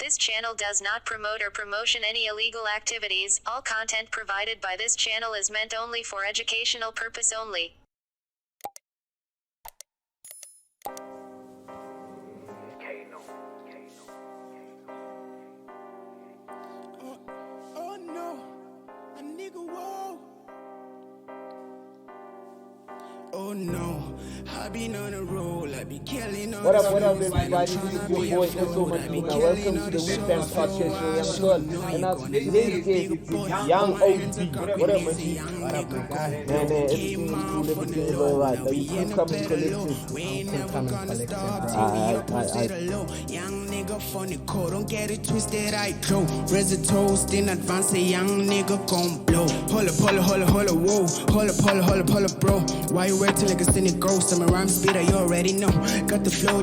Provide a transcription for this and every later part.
This channel does not promote or promotion any illegal activities. All content provided by this channel is meant only for educational purpose only. Oh no, a nigga, whoa. Oh no, I been on a roll, I be killing on What up, everybody? This is your boy Eso Matuna. Welcome to the Witbank podcast show, young son. And now today's guest is young OG. What up, Machi? What up, my guy? Man, everything is cool, everything is alright. Are you cool, coming collected? I'm cool, coming collected, bro. Young nigga funny code, don't get it twisted, I grow. Raise a toast in advance, a young nigga gon' blow. Hold up, whoa. Hold up, bro. Why you acting like a cynic ghost? I'm a rhyme speeder, you already know. Got the flow.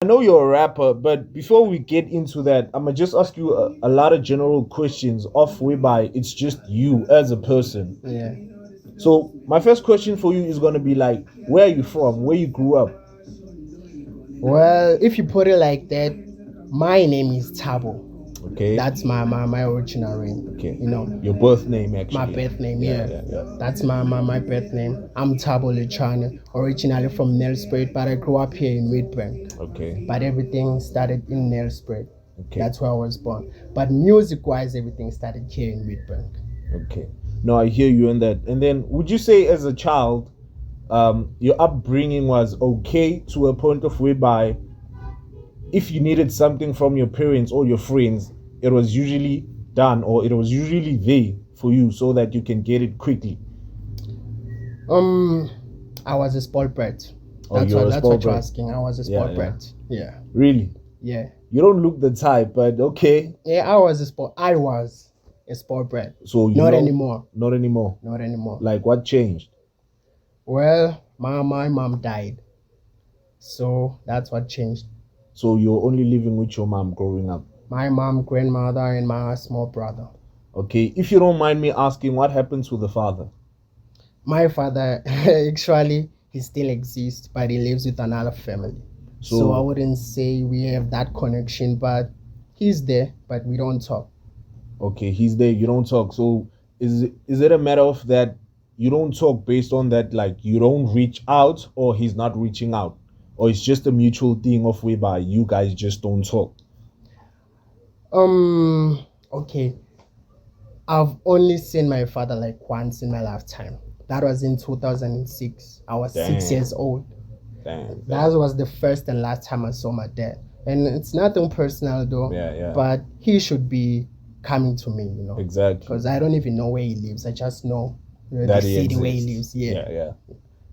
I know you're a rapper, but before we get into that, I'm gonna just ask you a lot of general questions off whereby it's just you as a person. Yeah. So my first question for you is gonna be like, where are you from? Where you grew up? Well, if you put it like that, my name is Tabo. Okay. That's my original name. Okay. You know. Your birth name, actually. My birth name, yeah. Yeah. That's my birth name. I'm Tabo Lechana, originally from Nelspruit, but I grew up here in Witbank. Okay. But everything started in Nelspruit. Okay. That's where I was born. But music-wise, everything started here in Witbank. Okay. No, I hear you on that. And then, would you say as a child, your upbringing was okay to a point of whereby if you needed something from your parents or your friends, it was usually done or it was usually there for you so that you can get it quickly? I was a spoiled brat. That's what you're asking. I was a spoiled brat. Yeah. Really? Yeah. You don't look the type, but okay. Yeah, I was a spoiled brat. So not anymore. Not anymore. Not anymore. Like what changed? Well, my mom died. So that's what changed. So you're only living with your mom growing up? My mom, grandmother, and my small brother. Okay. If you don't mind me asking, what happened to the father? My father, actually, he still exists, but he lives with another family. So I wouldn't say we have that connection, but he's there, but we don't talk. Okay, he's there, you don't talk. So is it a matter of that you don't talk based on that, like you don't reach out, or he's not reaching out? Or it's just a mutual thing of whereby you guys just don't talk? Okay. I've only seen my father like once in my lifetime. That was in 2006. I was 6 years old. Damn. That was the first and last time I saw my dad. And it's nothing personal though. Yeah. But he should be coming to me, you know. Exactly. Because I don't even know where he lives. I just know that the city where he lives. Yeah.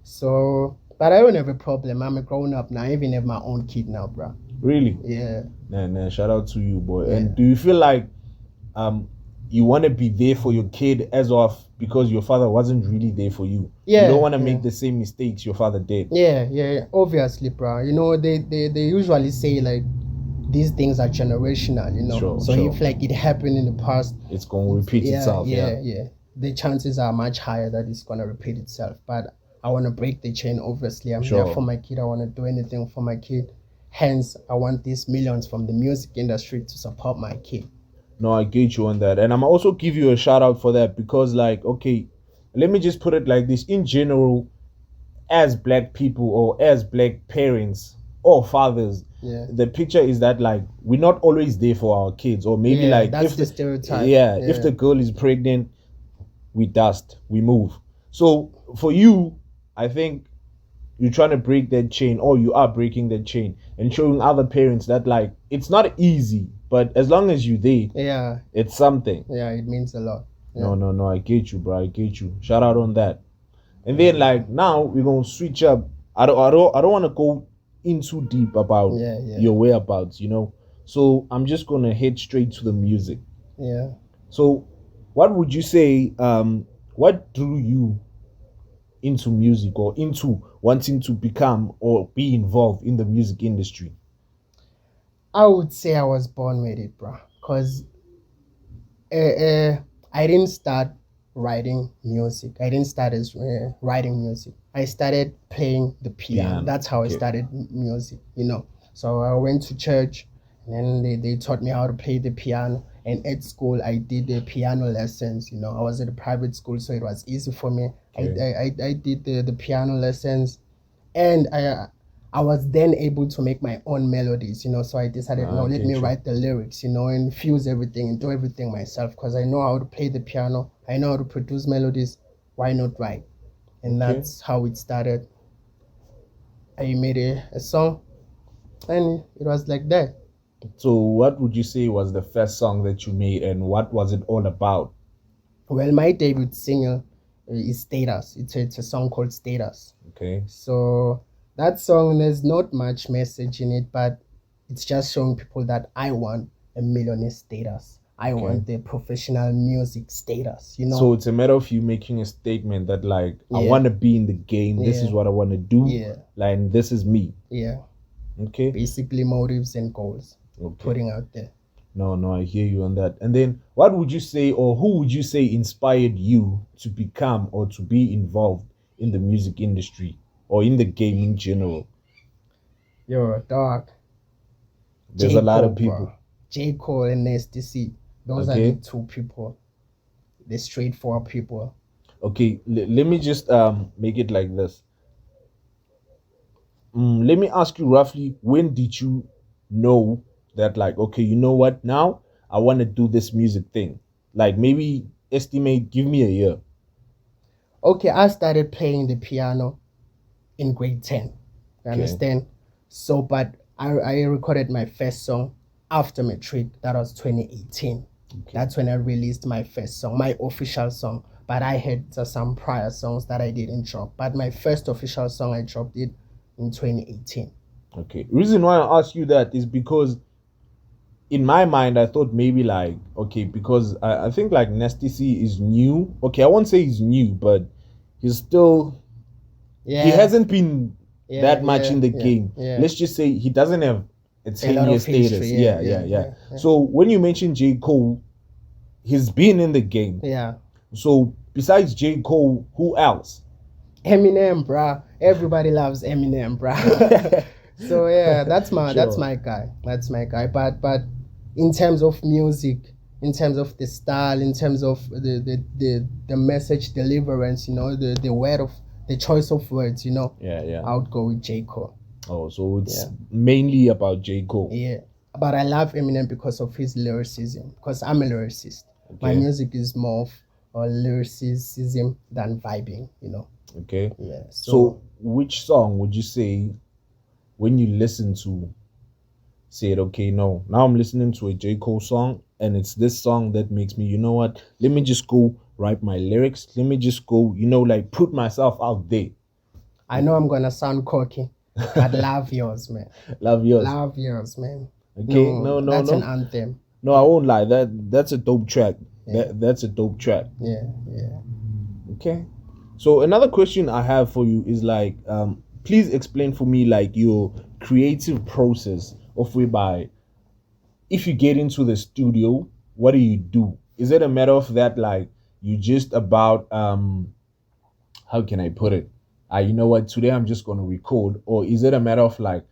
So, but I don't have a problem. I'm a grown up now. I even have my own kid now, bro. Really? Yeah. Nah, shout out to you, boy. Yeah. And do you feel like you want to be there for your kid as of because your father wasn't really there for you? Yeah. You don't want to make the same mistakes your father did? Yeah. Obviously, bro. You know, they usually say like these things are generational, you know. Sure. If like it happened in the past, it's going to repeat itself. Yeah. The chances are much higher that it's going to repeat itself. But I want to break the chain, obviously. I'm there for my kid. I want to do anything for my kid. Hence, I want these millions from the music industry to support my kid. No, I get you on that. And I'm also give you a shout out for that because, like, okay, let me just put it like this. In general, as black people or as black parents or fathers, the picture is that, like, we're not always there for our kids. Or maybe, like, that's the stereotype. If the girl is pregnant, we dust, we move. So for you, I think you're trying to break that chain, or you are breaking that chain and showing other parents that, like, it's not easy, but as long as you're there, it's something. Yeah, it means a lot. Yeah. No, I get you, bro. I get you. Shout out on that. And then, like, now we're gonna switch up. I don't want to go in too deep about your whereabouts, you know. So I'm just gonna head straight to the music. Yeah. So, what would you say? What drew you into music or into wanting to become or be involved in the music industry? I would say I was born with it, bro. Because I didn't start writing music. I didn't start as writing music. I started playing the piano. That's how I started music, you know. So I went to church And then they taught me how to play the piano. And at school, I did the piano lessons. You know, I was at a private school, so it was easy for me. Okay. I did the piano lessons, and I was then able to make my own melodies. You know, so I decided, no, let Okay, me sure. write the lyrics. You know, and fuse everything and do everything myself because I know how to play the piano. I know how to produce melodies. Why not write? And Okay. that's how it started. I made a song, and it was like that. So what would you say was the first song that you made, and what was it all about? Well, my debut single is Status. It's a song called Status. Okay. So that song, there's not much message in it, but it's just showing people that I want a millionaire status. I Okay. want the professional music status, you know. So it's a matter of you making a statement that like, I Yeah. want to be in the game. This is Yeah. what I want to do. Yeah. Like, and this is me. Yeah. Okay. Basically motives and goals Okay. putting out there. No, I hear you on that. And then what would you say, or who would you say inspired you to become or to be involved in the music industry or in the game in general? Yo, dog. There's J. a lot Cole, of people. bro. J. Cole and Nasty C. Those Okay. are the two people. The straightforward people. Okay, let me just make it like this. Let me ask you roughly, when did you know that like, okay, you know what, now I want to do this music thing? Like maybe estimate, give me a year. Okay, I started playing the piano in grade 10. You Okay. understand? So, but I recorded my first song after matric. That was 2018. Okay. That's when I released my first song, my official song. But I had some prior songs that I didn't drop. But my first official song, I dropped it in 2018. Okay. Reason why I ask you that is because in my mind, I thought maybe like, okay, because I think like Nasty C is new. Okay, I won't say he's new, but he's still, Yeah. he hasn't been Yeah, that much yeah, in the yeah, game. yeah. Let's just say he doesn't have a A lot 10-year of status. history, Yeah. So when you mention J. Cole, he's been in the game. Yeah. So besides J. Cole, who else? Eminem, bruh. Everybody loves Eminem, bruh. So yeah, that's my guy. That's my guy. But in terms of music, in terms of the style, in terms of the message deliverance, you know, the choice of words, you know. Yeah. I would go with J. Cole. Oh, so it's mainly about J. Cole. Yeah. But I love Eminem because of his lyricism. Because I'm a lyricist. Okay. My music is more of lyricism than vibing, you know. Okay. Yeah. So which song would you say when you listen to, said, okay, no, now I'm listening to a J. Cole song and it's this song that makes me, you know what, let me just go write my lyrics. Let me just go, you know, like put myself out there. I know I'm going to sound cocky, but love yours, man. Love yours. Love yours, man. Okay, no. That's an anthem. No, I won't lie. That's a dope track. Yeah. That's a dope track. Yeah. Okay. So another question I have for you is like, please explain for me like your creative process of whereby if you get into the studio, what do? Is it a matter of that like you just about how can I put it? You know what, today I'm just gonna record, or is it a matter of like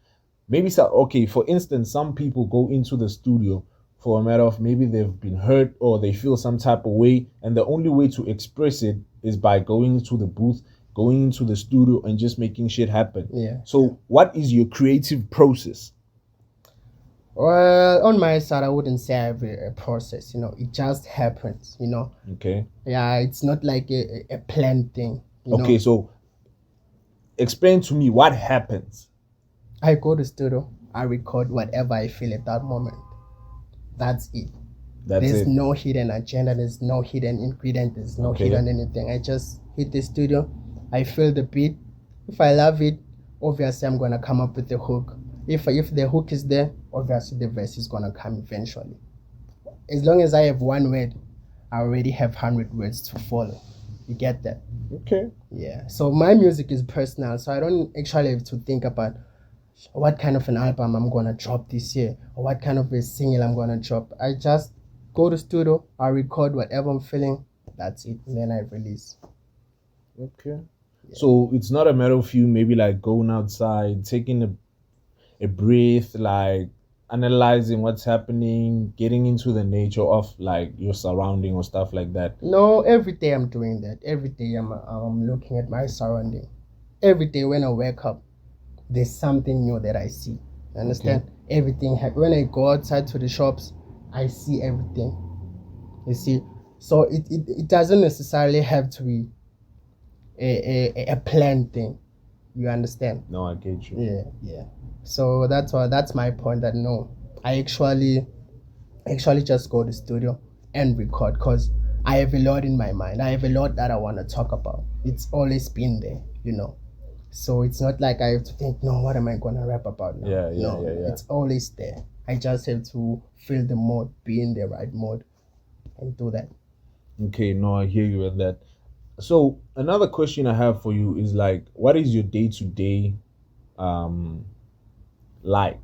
maybe okay, for instance, some people go into the studio for a matter of maybe they've been hurt or they feel some type of way, and the only way to express it is by going into the booth, going into the studio and just making shit happen. Yeah. So what is your creative process? Well, on my side, I wouldn't say I have a process, you know, it just happens, you know. Okay. Yeah, it's not like a planned thing. Okay, know? So explain to me what happens. I go to the studio, I record whatever I feel at that moment. That's it. There's no hidden agenda, there's no hidden ingredient, there's no hidden anything. I just hit the studio, I feel the beat. If I love it, obviously I'm gonna come up with the hook. If the hook is there, obviously the verse is gonna come eventually. As long as I have one word, I already have 100 words to follow. You get that? Okay. Yeah. So my music is personal, so I don't actually have to think about what kind of an album I'm gonna drop this year or what kind of a single I'm gonna drop. I just go to studio, I record whatever I'm feeling, that's it, and then I release. Okay. Yeah. So it's not a matter of you maybe like going outside, taking a breath, like analyzing what's happening, getting into the nature of like your surrounding or stuff like that? No, every day I'm doing that. Every day I'm looking at my surrounding. Every day when I wake up, there's something new that I see. Understand? Okay. Everything. When I go outside to the shops, I see everything. You see? So it doesn't necessarily have to be a planned thing. You understand? No, I get you. Yeah. So that's my point. That no, I actually just go to the studio and record because I have a lot in my mind. I have a lot that I want to talk about. It's always been there, you know. So it's not like I have to think, no, what am I gonna rap about now? Yeah. It's always there. I just have to feel the mode, be in the right mode, and do that. Okay, no, I hear you with that. So another question I have for you is like, what is your day to day like?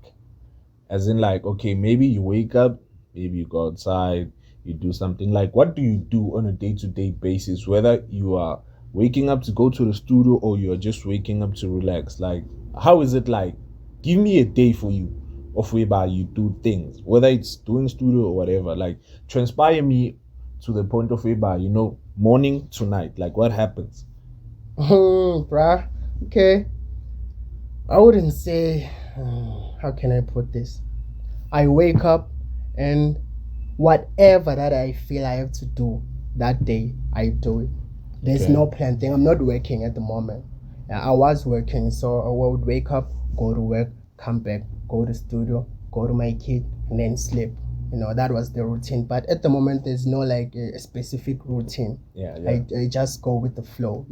As in like, okay, maybe you wake up, maybe you go outside, you do something. Like, what do you do on a day to day basis, whether you are waking up to go to the studio or you are just waking up to relax? Like, how is it like? Give me a day for you of whereby you do things, whether it's doing studio or whatever. Like, transpire me to the point of whereby, morning to night. Like, what happens? Bruh, okay. I wouldn't say, how can I put this? I wake up and whatever that I feel I have to do that day, I do it. There's no planned thing. I'm not working at the moment. I was working, so I would wake up, go to work, come back, go to studio, go to my kid, and then sleep. That was the routine. But at the moment, there's no like a specific routine. Yeah. I just go with the flow.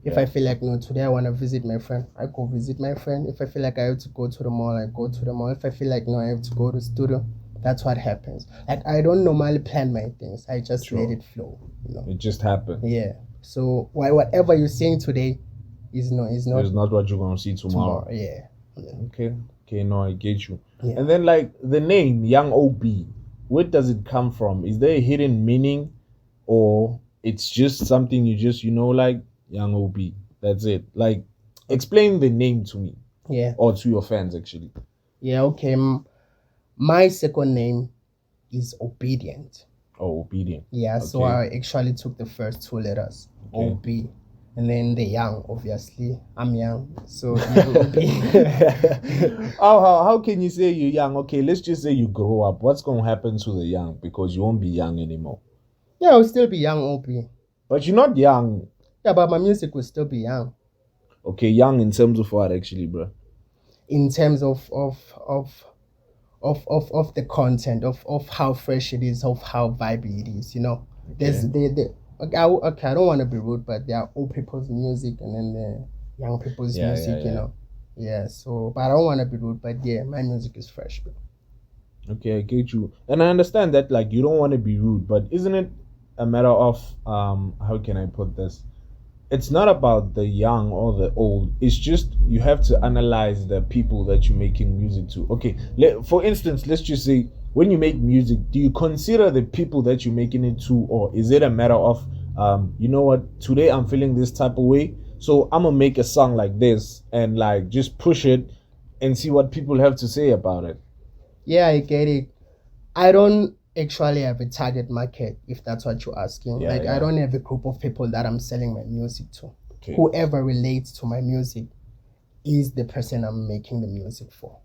If I feel like, no, today I want to visit my friend, I go visit my friend. If I feel like I have to go to the mall, I go to the mall. If I feel like, no, I have to go to studio, that's what happens. Like, I don't normally plan my things. I just let it flow. It just happened. Yeah. So whatever you're seeing today is not what you're gonna see tomorrow. Yeah. Okay, no, I get you. Yeah. And then like the name Young OB, where does it come from? Is there a hidden meaning, or it's just something you just like Young OB? That's it. Like, explain the name to me. Yeah. Or to your fans actually. Yeah. Okay. My second name is Obedient. Oh, Obedient. Yeah. Okay. So I actually took the first two letters, OB, and then the Young. Obviously, I'm young, so Young OB. How can you say you're young? Okay, let's just say you grow up. What's gonna happen to the young? Because you won't be young anymore. Yeah, I'll still be Young OB. But you're not young. Yeah, but my music will still be young. Okay, young in terms of what actually, bro? In terms of the content, of how fresh it is, of how vibey it is. There's okay, I don't want to be rude, but there are old people's music and then the young people's music. Yeah. So, but I don't want to be rude, but yeah, my music is fresh, bro. Okay, I get you, and I understand that. Like, you don't want to be rude, but isn't it a matter of how can I put this? It's not about the young or the old. It's just you have to analyze the people that you're making music to. Okay, for instance, let's just say when you make music, do you consider the people that you're making it to, or is it a matter of you know what, today I'm feeling this type of way, so I'm gonna make a song like this and like just push it and see what people have to say about it? Yeah, I get it. I don't actually have a target market, if that's what you're asking. I don't have a group of people that I'm selling my music to. Okay. Whoever relates to my music is the person I'm making the music for.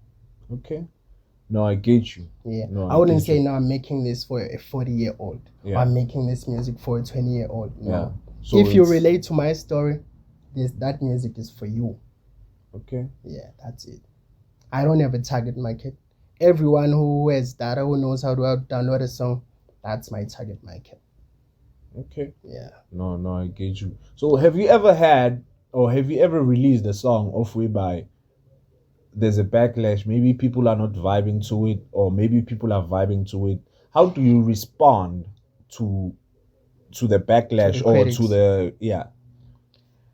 Okay. No, I get you. Yeah. No, I wouldn't say, no, I'm making this for a 40-year-old. Yeah. I'm making this music for a 20-year-old. No. Yeah. So if you relate to my story, that music is for you. Okay. Yeah, that's it. I don't have a target market. Everyone who has data, who knows how to download a song, that's my target market. Okay. Yeah. No, I get you. So have you ever released a song of whereby there's a backlash? Maybe people are not vibing to it, or maybe people are vibing to it. How do you respond to the backlash, or to the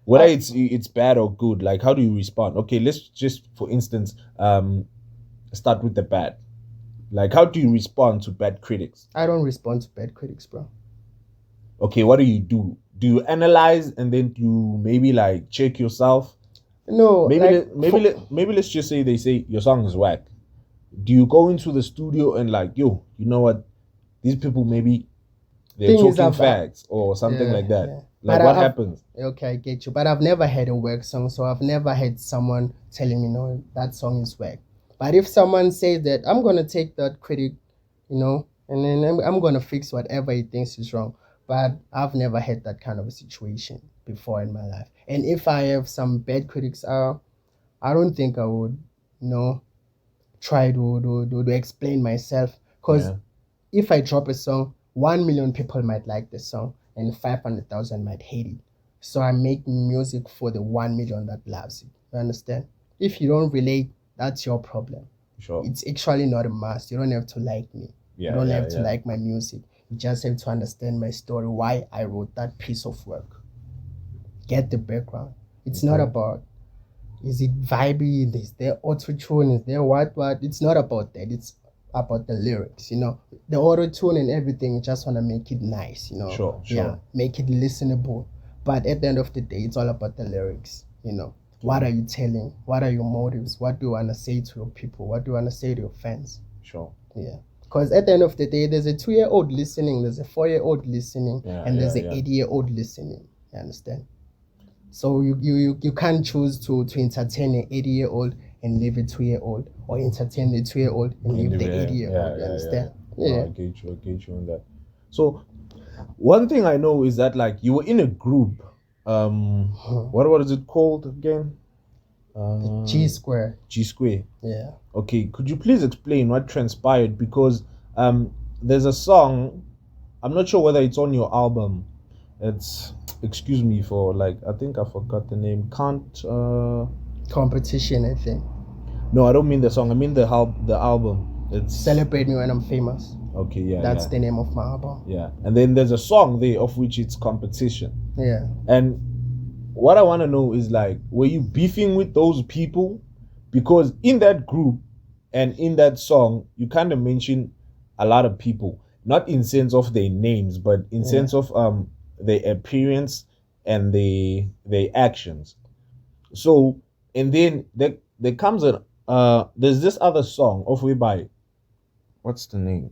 whether it's bad or good? Like, how do you respond? Okay, let's just, for instance, start with the bad. Like, how do you respond to bad critics? I don't respond to bad critics, bro. Okay, what do you do? Do you analyze and then you maybe like check yourself? No, maybe let's just say they say your song is whack. do you go into the studio and like, yo, you know what, these people maybe they're Thing is, talking facts or something like that? yeah. Like, But what happens? Okay, I get you. But I've never had a work song, so I've never had someone telling me, no, that song is work. But if someone says that, I'm gonna take that critic, you know, and then I'm gonna fix whatever he thinks is wrong. But I've never had that kind of a situation before in my life. And if I have some bad critics, I don't think I would, you know, try to explain myself. Because if I drop a song, 1 million people might like the song and 500,000 might hate it. So I make music for the 1 million that loves it. You understand? If you don't relate, that's your problem. Sure. It's actually not a must. You don't have to like me. You don't have to like my music. You just have to understand my story, why I wrote that piece of work. Get the background. It's not about, is it vibey? Is there auto-tune? Is there what? It's not about that. It's about the lyrics, you know. The auto-tune and everything, you just want to make it nice, you know. Sure. Yeah, make it listenable. But at the end of the day, it's all about the lyrics, you know. What are you telling? What are your motives? What do you want to say to your people? What do you want to say to your fans? Sure. Yeah. Because at the end of the day, there's a 2-year-old listening, there's a 4-year-old listening, and there's an 80-year-old listening. You understand? So you can't choose to entertain an 80-year-old and leave a 2-year-old, or entertain the 2-year-old and leave the 80-year-old. You understand? Yeah. No, I get you on that. So one thing I know is that like you were in a group. What is it called again? G Square. G Square. Yeah. Okay, could you please explain what transpired? Because there's a song, I'm not sure whether it's on your album. It's, excuse me for like, I think I forgot the name. Competition, I think. No, I don't mean the song. I mean the album. It's Celebrate Me When I'm Famous. Okay, yeah. That's the name of my album. Yeah. And then there's a song there of which it's Competition. Yeah. And what I want to know is like, were you beefing with those people? Because in that group and in that song, you kind of mention a lot of people, not in sense of their names, but in sense of their appearance and their actions. So, and then there comes there's this other song of Whereby, what's the name?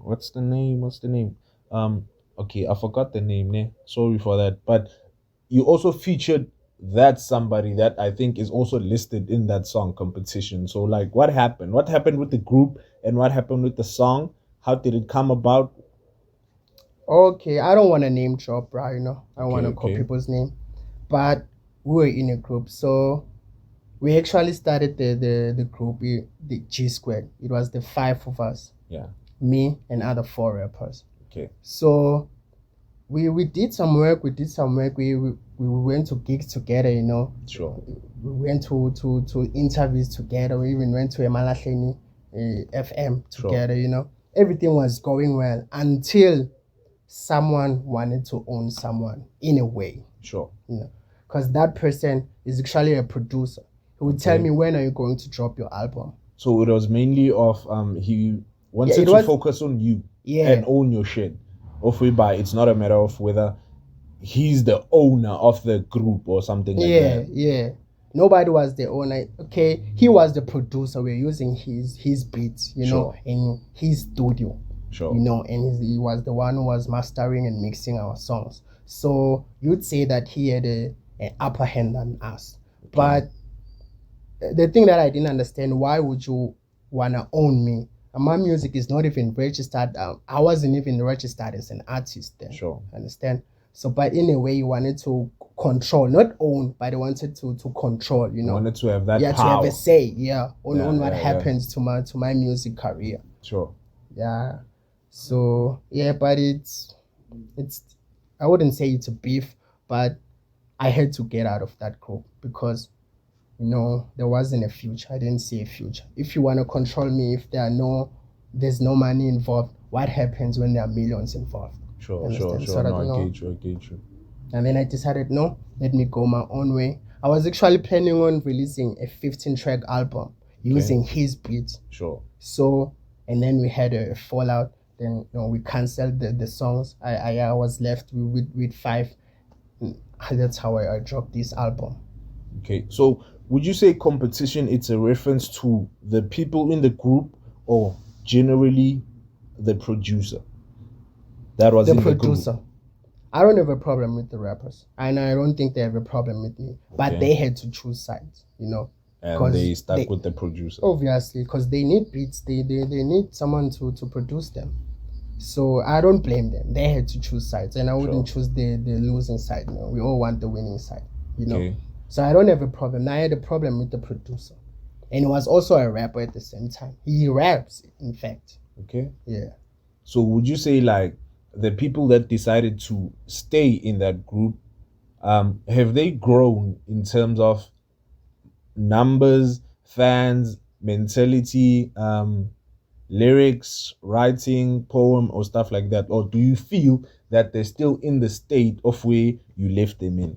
Okay, I forgot the name. Ne? Sorry for that. But you also featured that somebody that I think is also listed in that song Competition. So like, what happened? What happened with the group and what happened with the song? How did it come about? Okay, I don't want to name drop, bro. You know, I don't want to call people's name, but we were in a group. So we actually started the group, the G Squared. It was the 5 of us. Yeah. Me and other 4 rappers. Okay. So we did some work. We went to gigs together, you know. Sure. We went to interviews together. We even went to Emalahleni FM together, you know. Everything was going well until someone wanted to own someone in a way. Sure. You know, because that person is actually a producer. He would tell me, when are you going to drop your album? So it was mainly of he wanted to focus on you and own your shit. Of Whereby it's not a matter of whether he's the owner of the group or something like that. Yeah. Nobody was the owner. Okay, he was the producer. We're using his beats, you know, in his studio. Sure. You know, and he was the one who was mastering and mixing our songs. So you'd say that he had an upper hand than us. Okay. But the thing that I didn't understand, why would you wanna own me? My music is not even registered. I wasn't even registered as an artist then. Sure. Understand? So, but in a way, you wanted to control, not own, but they wanted to control. You know, wanted to have that power. To have a say, on what happens to my music career. Sure. Yeah. So but it's I wouldn't say it's a beef, but I had to get out of that group because, you know, there wasn't a future. I didn't see a future. If you want to control me, if there's no money involved, what happens when there are millions involved? Sure. No, I get you. And then I decided, no, let me go my own way. I was actually planning on releasing a 15-track album using his beats. Sure. So, and then we had a fallout. Then, you know, we canceled the songs. I was left with 5. That's how I dropped this album. Okay, so would you say Competition, it's a reference to the people in the group, or generally the producer that was The in producer. the group? I don't have a problem with the rappers, and I don't think they have a problem with me. But Okay. they had to choose sides, you know, And they stuck with the producer. Obviously, because they need beats. They need someone to produce them. So I don't blame them. They had to choose sides, and I wouldn't choose the losing side. You know, we all want the winning side. You know, Okay. so I don't have a problem. I had a problem with the producer, and he was also a rapper at the same time. He raps, in fact. Okay. Yeah. So would you say like the people that decided to stay in that group, have they grown in terms of numbers, fans, mentality, lyrics, writing, poem, or stuff like that? Or do you feel that they're still in the state of where you left them in?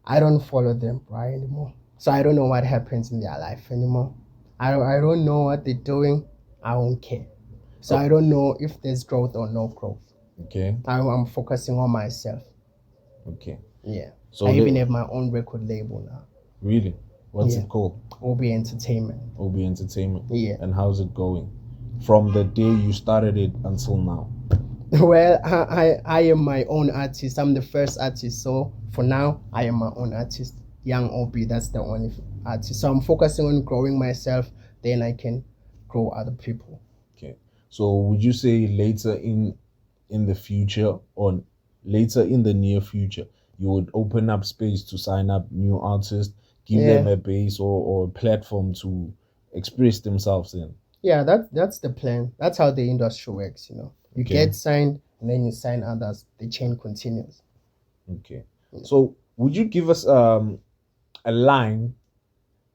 I don't follow them right anymore, so I don't know what happens in their life anymore. I don't know what they're doing. I don't care. So I don't know if there's growth or no growth. Okay. I'm focusing on myself. Okay. Yeah. So I even have my own record label now. Really? What's Yeah. it called? OB Entertainment. OB Entertainment. Yeah. And how's it going? From the day you started it until now? Well, I am my own artist. I'm the first artist. So for now, I am my own artist. Young OB, that's the only artist. So I'm focusing on growing myself. Then I can grow other people. Okay. So would you say later in the future or later in the near future, you would open up space to sign up new artists, give them a base or a platform to express themselves in? Yeah, that's the plan. That's how the industry works, you know. You get signed and then you sign others. The chain continues. Okay. So would you give us a line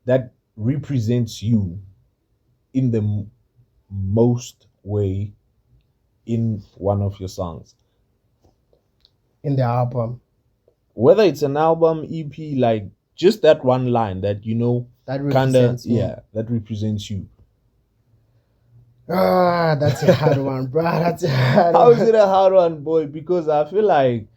that represents you in the most way in one of your songs? In the album. Whether it's an album, EP, like just that one line that you know that represents me. Yeah, that represents you. That's a hard one, bro. That's a hard How one. is it a hard one, boy? Because I feel like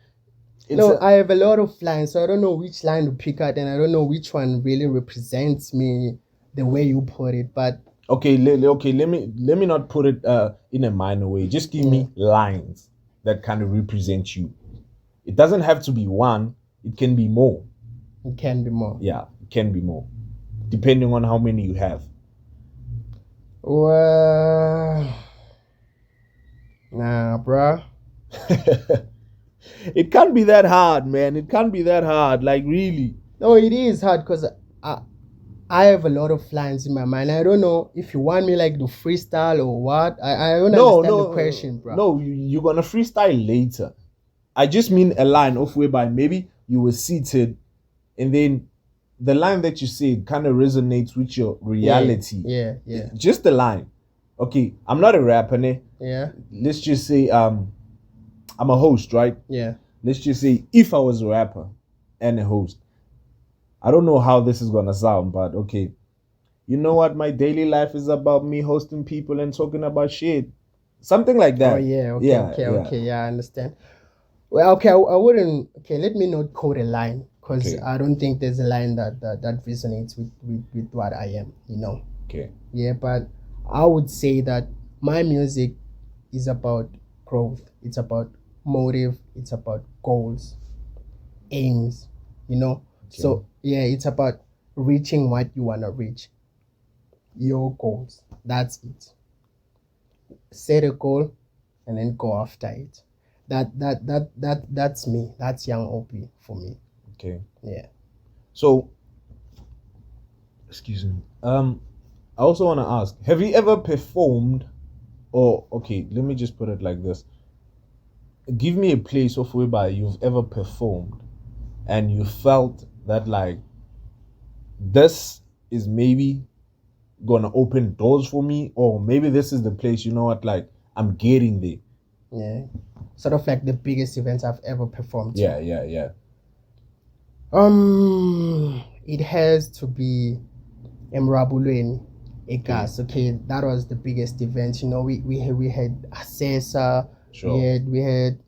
I have a lot of lines, so I don't know which line to pick out, and I don't know which one really represents me the way you put it. But okay, let me not put it in a minor way. Just give me lines that kind of represent you. It doesn't have to be one. It can be more. It can be more. Yeah, it can be more, depending on how many you have. Well, nah, bruh. It can't be that hard, man. It can't be that hard. Like, really. No, it is hard because I have a lot of lines in my mind. I don't know if you want me like to freestyle or what. I don't understand the question, bro. No, you're gonna freestyle later. I just mean a line of whereby maybe you were seated and then the line that you said kind of resonates with your reality. Yeah. Just the line. Okay, I'm not a rapper, ne? Yeah. Let's just say I'm a host, right? Yeah. Let's just say if I was a rapper and a host. I don't know how this is gonna sound, but okay. You know what? My daily life is about me hosting people and talking about shit. Something like that. Oh yeah, okay. Yeah, I understand. Well, okay, I wouldn't. Okay, let me not quote a line because I don't think there's a line that resonates with what I am. You know. Okay. Yeah, but I would say that my music is about growth. It's about motive. It's about goals, aims. You know. Okay. So yeah, it's about reaching what you wanna reach. Your goals. That's it. Set a goal, and then go after it. That's me. That's young OP for me. Okay. Yeah. So, excuse me. I also want to ask: have you ever performed, or okay, let me just put it like this: give me a place of whereby you've ever performed, and you felt that like this is maybe gonna open doors for me, or maybe this is the place. You know what? Like I'm getting there. Yeah. Sort of like the biggest events I've ever performed. Yeah. It has to be Emrabulweni, Egas. Okay, that was the biggest event. You know, we had Assessor. Sure. We had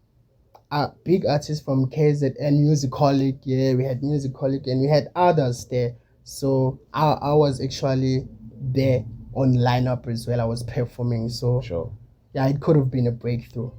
big artists from KZN Musicolic. Yeah, we had Musicolic, and we had others there. So I was actually there on lineup as well. I was performing, so Sure. yeah, it could have been a breakthrough.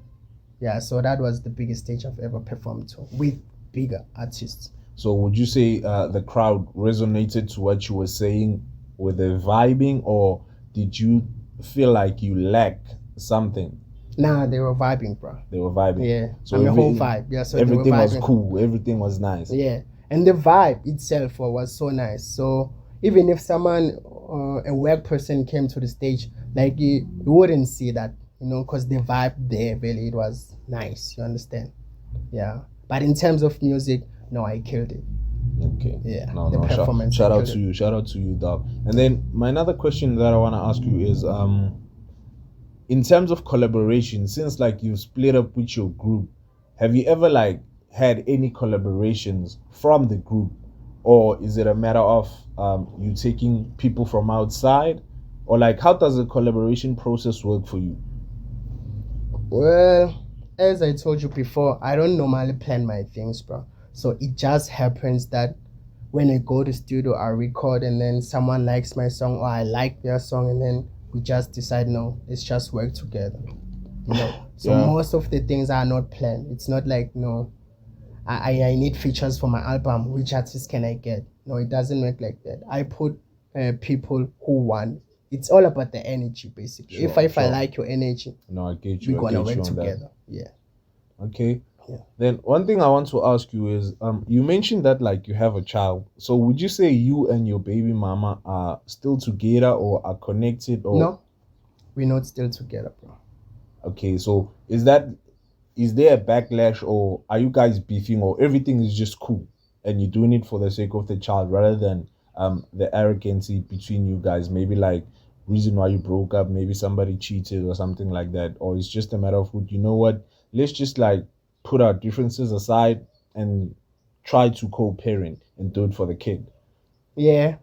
Yeah, so that was the biggest stage I've ever performed to with bigger artists. So would you say the crowd resonated to what you were saying with the vibing, or did you feel like you lacked something? Nah, they were vibing, bro. They were vibing. Yeah, So I'm a whole vibe. Yeah, so everything was vibing. cool. Everything was nice. Yeah, and the vibe itself was so nice. So even if someone, a work person came to the stage, like you wouldn't see that, because the vibe there, really, it was nice. You understand? Yeah. But in terms of music, no, I killed it. Okay. Yeah. No, the no. performance. Shout out to you. Shout out to you, dog. And then my another question that I want to ask you is, in terms of collaboration, since like you split up with your group, have you ever like had any collaborations from the group, or is it a matter of you taking people from outside, or like how does the collaboration process work for you? Well, as I told you before, I don't normally plan my things, bro. So it just happens that when I go to studio, I record, and then someone likes my song or I like their song, and then we just decide, no, let's just work together. So Yeah. most of the things are not planned. It's not like, no, I need features for my album. Which artist can I get? No, it doesn't work like that. I put people who want. It's all about the energy, basically. Sure, if I sure. like your energy, No, I get you. we're gonna I get you work on that. together. Yeah. Okay. Yeah. Then one thing I want to ask you is, you mentioned that like you have a child. So would you say you and your baby mama are still together or are connected, or No, we're not still together, bro. Okay, so is there a backlash, or are you guys beefing, or everything is just cool and you're doing it for the sake of the child rather than the arrogancy between you guys? Maybe like reason why you broke up, maybe somebody cheated or something like that, or it's just a matter of, you know what, let's just like put our differences aside and try to co-parent and do it for the kid. Yeah.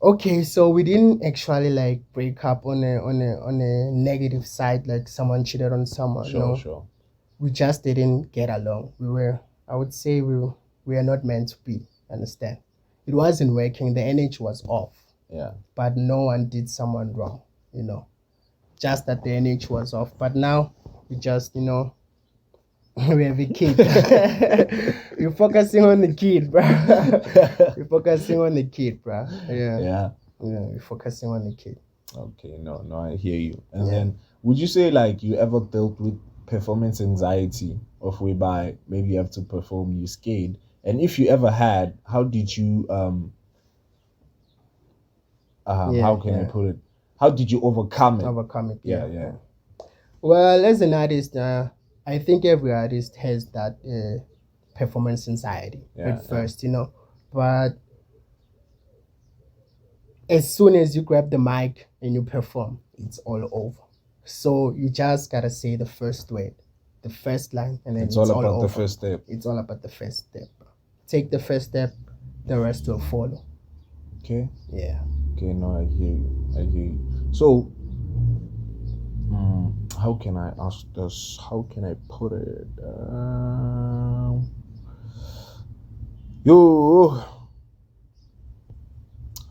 Okay, so we didn't actually like break up on a negative side, like someone cheated on someone. No, Sure. we just didn't get along. I would say we are not meant to be. Understand? It wasn't working. The energy was off. Yeah. But no one did someone wrong. Just that the energy was off. But now we just we have a kid. We're focusing on the kid, bro. We're focusing on the kid, bro. Yeah, we're focusing on the kid. Okay, no, I hear you. And Yeah. then would you say like you ever dealt with performance anxiety, of whereby maybe you have to perform, you scared? And if you ever had, how did you how can I put it? How did you overcome it? Overcome it. Yeah. Well, as an artist, I think every artist has that performance anxiety at first, But as soon as you grab the mic and you perform, it's all over. So you just gotta say the first word, the first line, and then It's all about over. the first step. It's all about the first step. Take the first step, the rest will follow. Okay. Yeah. Okay, no, I hear you. So how can I ask this? How can I put it?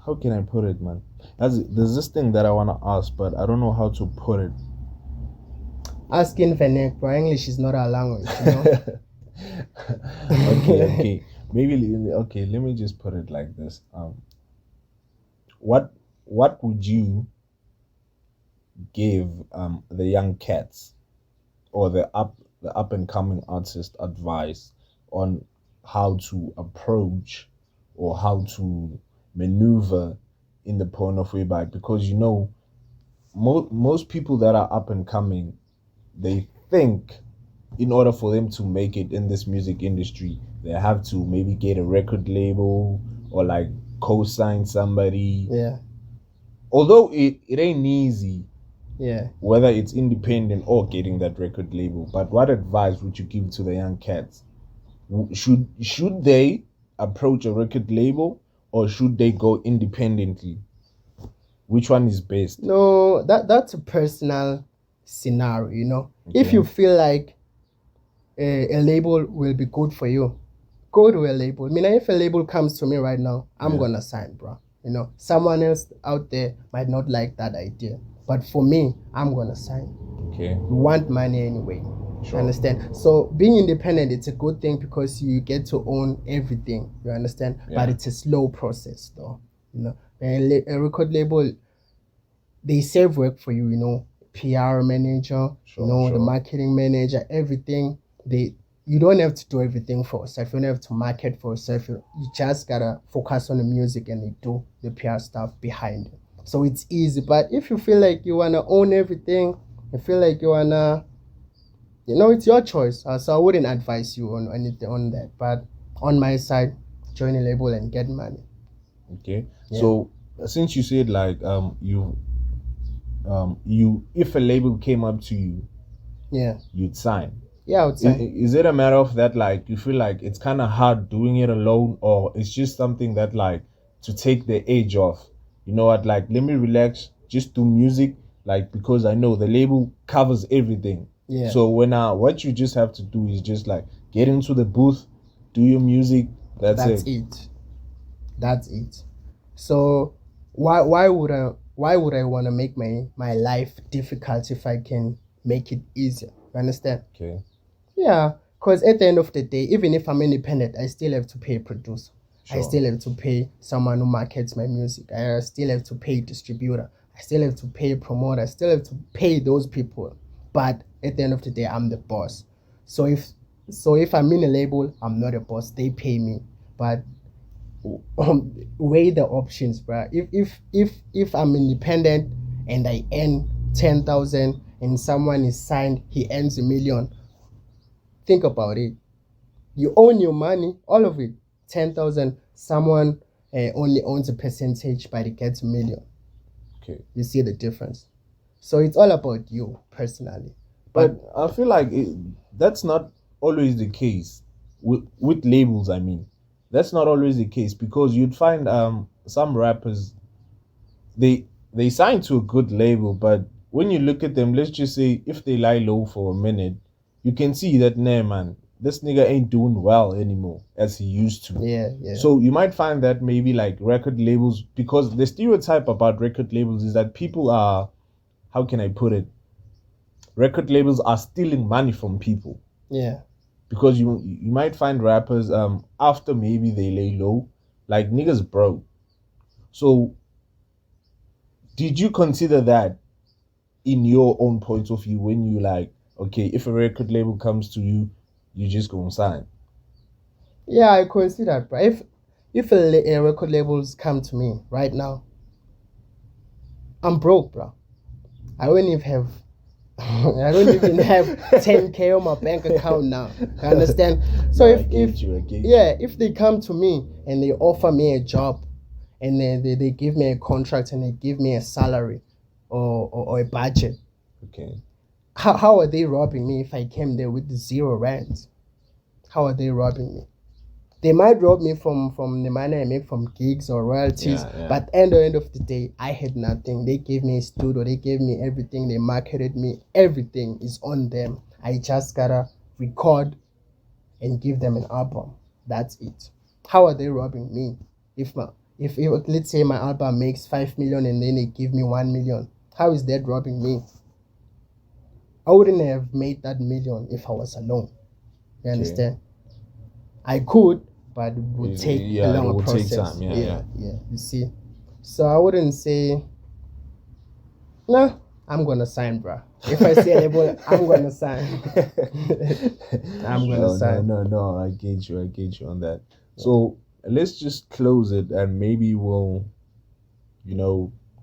How can I put it, man? There's this thing that I want to ask, but I don't know how to put it. Asking Venek, bro. English is not our language, Okay. Maybe let me just put it like this. What would you give the young cats or the up and coming artist advice on how to approach or how to maneuver in the point of Witbank? Because most people that are up and coming, they think in order for them to make it in this music industry, they have to maybe get a record label or like co-sign somebody. Yeah. Although it ain't easy. Yeah. Whether it's independent or getting that record label. But what advice would you give to the young cats? Should they approach a record label or should they go independently? Which one is best? No, that's a personal scenario, Okay. If you feel like a label will be good for you, go to a label. I mean, if a label comes to me right now, I'm gonna sign, bro. You know, someone else out there might not like that idea, but for me, I'm gonna sign. Okay. We want money anyway. Sure. Understand? So being independent, it's a good thing because you get to own everything. You understand? Yeah. But it's a slow process, though. You know, a record label, they save work for you. You know, PR manager, Sure. the marketing manager, everything. You don't have to do everything for yourself. You don't have to market for yourself. You just gotta focus on the music and they do the PR stuff behind it. So it's easy. But if you feel like you wanna own everything, you feel like you wanna, it's your choice. So I wouldn't advise you on anything on that. But on my side, join a label and get money. Okay. Yeah. So since you said like you if a label came up to you, yeah, you'd sign. Yeah, I would say. Is it a matter of that like you feel like it's kind of hard doing it alone, or it's just something that like to take the edge off? You know what? Like let me relax, just do music, like because I know the label covers everything. Yeah. So what you just have to do is just like get into the booth, do your music. That's it. That's it. So why would I want to make my life difficult if I can make it easier? You understand? Okay. Yeah, because at the end of the day, even if I'm independent, I still have to pay a producer. Sure. I still have to pay someone who markets my music. I still have to pay a distributor. I still have to pay a promoter. I still have to pay those people. But at the end of the day, I'm the boss. So if I'm in a label, I'm not a boss. They pay me. But weigh the options, bro. If I'm independent and I earn 10,000 and someone is signed, he earns $1 million. Think about it. You own your money, all of it, 10,000. Someone only owns a percentage, but he gets $1 million. Okay. You see the difference. So it's all about you personally. But I feel like that's not always the case with labels. I mean, that's not always the case because you'd find some rappers they sign to a good label, but when you look at them, let's just say if they lie low for a minute, you can see that, nah, man, this nigga ain't doing well anymore as he used to. Yeah. So you might find that maybe like record labels, because the stereotype about record labels is that people are, how can I put it? Record labels are stealing money from people. Yeah. Because you might find rappers after maybe they lay low, like niggas broke. So did you consider that in your own point of view when you like, okay, if a record label comes to you, you just go and sign? Yeah, I consider, bro. If a record labels come to me right now, I'm broke, bro. I don't even have 10K on my bank account now. You understand? So if they come to me and they offer me a job and they give me a contract and they give me a salary or a budget, okay, how are they robbing me if I came there with 0 rand? How are they robbing me? They might rob me from the money I make from gigs or royalties, but at the end of the day, I had nothing. They gave me a studio, they gave me everything, they marketed me, everything is on them. I just gotta record and give them an album. That's it. How are they robbing me? If let's say my album makes 5 million and then they give me 1 million, how is that robbing me? I wouldn't have made that million if I was alone. You understand? I could, but it would take a longer process. Take time. Yeah. You see, so I wouldn't say, no, I'm gonna sign, bro. If I see a label, I'm gonna sign. I'm gonna sign. No. I get you on that. Yeah. So let's just close it, and maybe we'll,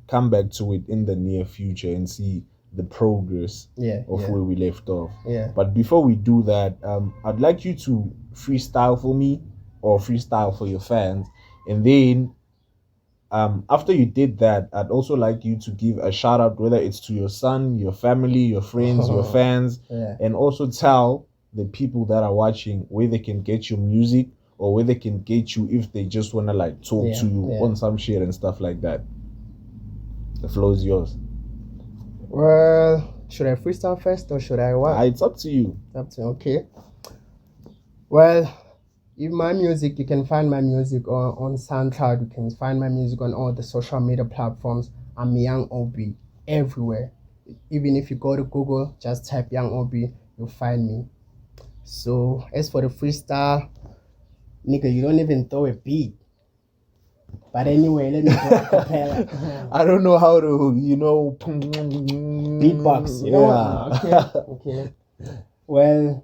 come back to it in the near future and see the progress of where we left off. Yeah. But before we do that, I'd like you to freestyle for me or freestyle for your fans, and then after you did that, I'd also like you to give a shout out, whether it's to your son, your family, your friends, your fans, and also tell the people that are watching where they can get your music or where they can get you if they just want to like talk to you on some shit and stuff like that. The floor is yours. Well, should I freestyle first or should I what? It's up to you. Okay. Well, If my music, you can find my music on SoundCloud. You can find my music on all the social media platforms. I'm Young Obi everywhere. Even if you go to Google, just type Young Obi, you'll find me. So as for the freestyle, nigga, you don't even throw a beat. But anyway, let me go a cappella. I don't know how to, Beatbox, you know? Okay. Well,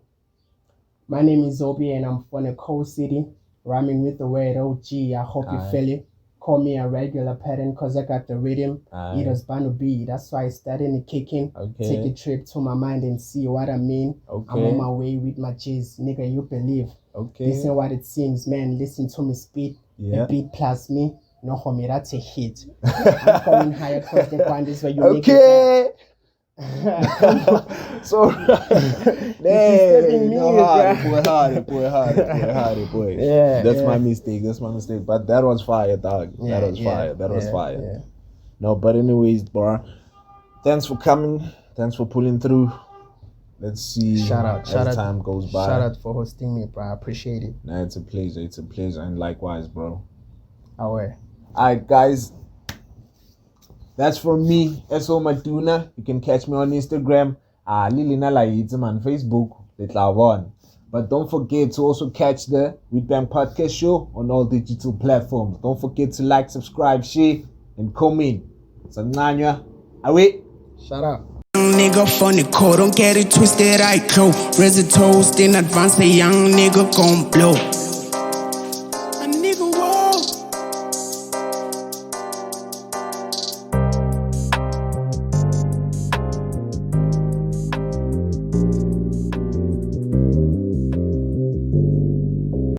my name is Obi and I'm from the cold city, rhyming with the word OG. I hope you feel it. Call me a regular pattern cause I got the rhythm. It was bound to be. That's why I started the kicking. Okay. Take a trip to my mind and see what I mean. Okay. I'm on my way with my G's. Nigga, you believe. Okay. This is what it seems, man. Listen to me speed. Yeah. The beat plus me. No homie, that's a hit. I'm coming higher cause the point is where you make it. Okay. So, boy. Yeah, That's my mistake. But that was fire, dog. That was fire. Yeah. No, but anyways, bro. Thanks for coming. Thanks for pulling through. Let's see. Shout out. Time goes by. Shout out for hosting me, bro. I appreciate it. Nah, it's a pleasure, and likewise, bro. Away. Alright, guys. That's from me, S.O. Matuna. You can catch me on Instagram. Lilina Laitzim on Facebook. But don't forget to also catch the Witbank podcast show on all digital platforms. Don't forget to like, subscribe, share, and comment. Sananya. Away. Shout out. Young nigga funny code, don't get it twisted, I crow. Resin toast in advance, a young nigga gon' blow. A nigga what?